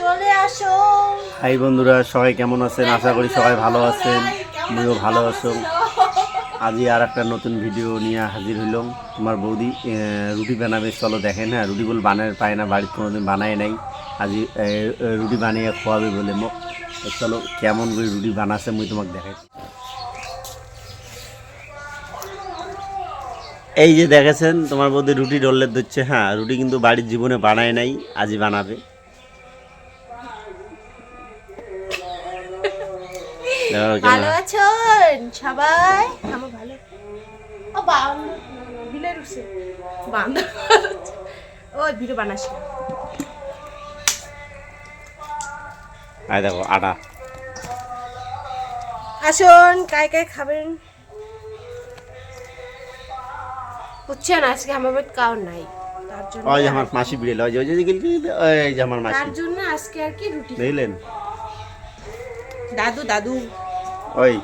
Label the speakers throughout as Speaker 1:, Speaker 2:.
Speaker 1: চলে আসো।
Speaker 2: হাই বন্ধুরা, সবাই কেমন আছেন? আশা করি সবাই ভালো আছেন, আমিও ভালো আছো। আজই আর একটা নতুন ভিডিও নিয়ে হাজির হইলাম। তোমার বৌদি রুটি বানাবে, চলো দেখেন। হ্যাঁ, রুটি বলে বানায় পায় না, বাড়িতে কোনোদিন বানায় নাই। আজই রুটি বানিয়ে খোয়াবে বলে মোক। চলো কেমন করে রুটি বানাচ্ছে মুই তোমাকে দেখাই। এই যে দেখেছেন তোমার বৌদি রুটি ডললের দিচ্ছে। হ্যাঁ, রুটি কিন্তু বাড়ির জীবনে বানায় নাই, আজই বানাবে।
Speaker 1: ভালো আছেন সবাই? আমার ভালো। ও বিলে রুসে বান্দা ওই ভিডিও বানাস।
Speaker 2: আয় দেখো আটা।
Speaker 1: আসুন, কাই কাই খাবেন? বুঝছেন আজকে আমার বাড়িতে কাউ নাই, তার জন্য
Speaker 2: ওই যে আমার মাসি বিড়েল, ওই যে এই যে আমার মাসি,
Speaker 1: তার জন্য আজকে আর কি রুটি
Speaker 2: বুঝলেন?
Speaker 1: দাদু দাদু
Speaker 2: ওই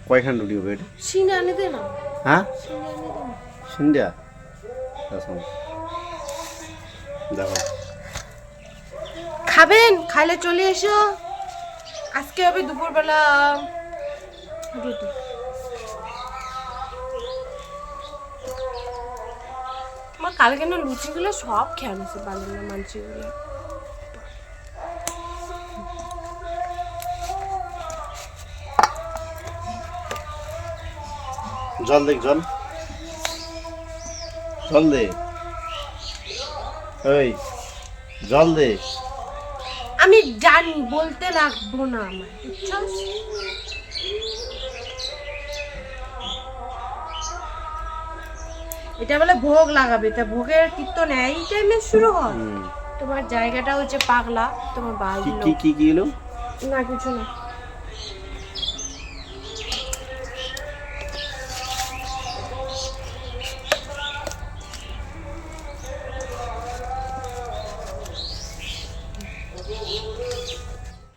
Speaker 2: কয়খান রুটি হবে এটা?
Speaker 1: সিনে আনে দে না।
Speaker 2: হ্যাঁ,
Speaker 1: সিনে আনে দে না।
Speaker 2: সন্ধ্যা দেখো
Speaker 1: খাবেন? খাইলে চলে এসো। আজকে হবে দুপুরবেলা রুটি। আমার কালকে না লুচিগুলো সব খেয়ে নিছে, বানানো মানছিগুলো।
Speaker 2: জল দেখ, জল জল দে, ওই জল দে।
Speaker 1: আমি জানি বলতে লাগবো না আমার, বুঝছো? এটা বলে ভোগ লাগাবে, তা ভোগের কীর্তন এই টাইমে শুরু হয়। তোমার জায়গাটা হচ্ছে পাগলা, তোমার
Speaker 2: কি
Speaker 1: বাড়ির
Speaker 2: কি
Speaker 1: লোক।
Speaker 2: কি কি এলো?
Speaker 1: না কিছু না।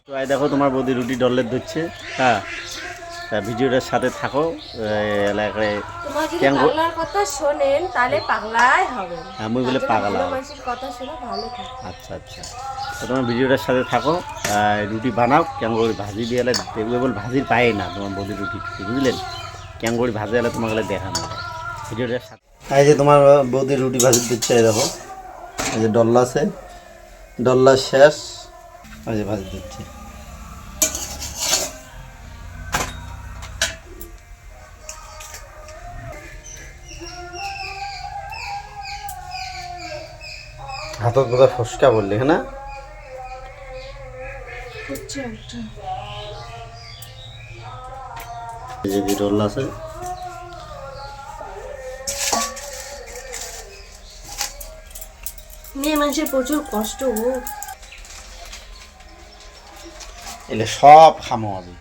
Speaker 2: তো এই দেখো তোমার বৌদি রুটি ডলের ধরছে। হ্যাঁ, তা ভিডিওটার সাথে থাকো। এলাকায়
Speaker 1: তোমার যদি পাগলার কথা শোনেন তাহলে পাগলাই হবে।
Speaker 2: আমি বলে পাগলা।
Speaker 1: মানুষের কথা শুনে ভালো থাকে।
Speaker 2: আচ্ছা আচ্ছা, তো তোমার ভিডিওটার সাথে থাকো। রুটি বানাও, কেমন করে ভাজি দিয়ে এলে দেখবে, বল ভাজির পায়ে না তোমার বৌদি রুটি, বুঝলেন? কেমন করে ভাজি এলে তোমাকে দেখানো ভিডিওটার সাথে। এই যে তোমার বৌদি রুটি ভাজি দিচ্ছে, দেখো এই যে ডল্লা আছে, ডল্লা শেষ, এই যে ভাজি দিচ্ছে। হাতত বোধহয় ফসকা বললি, হ্যাঁ না? যে বিরল আছে,
Speaker 1: মেয়ে মানুষের প্রচুর কষ্ট হোক।
Speaker 2: এলে সব খামো আমি।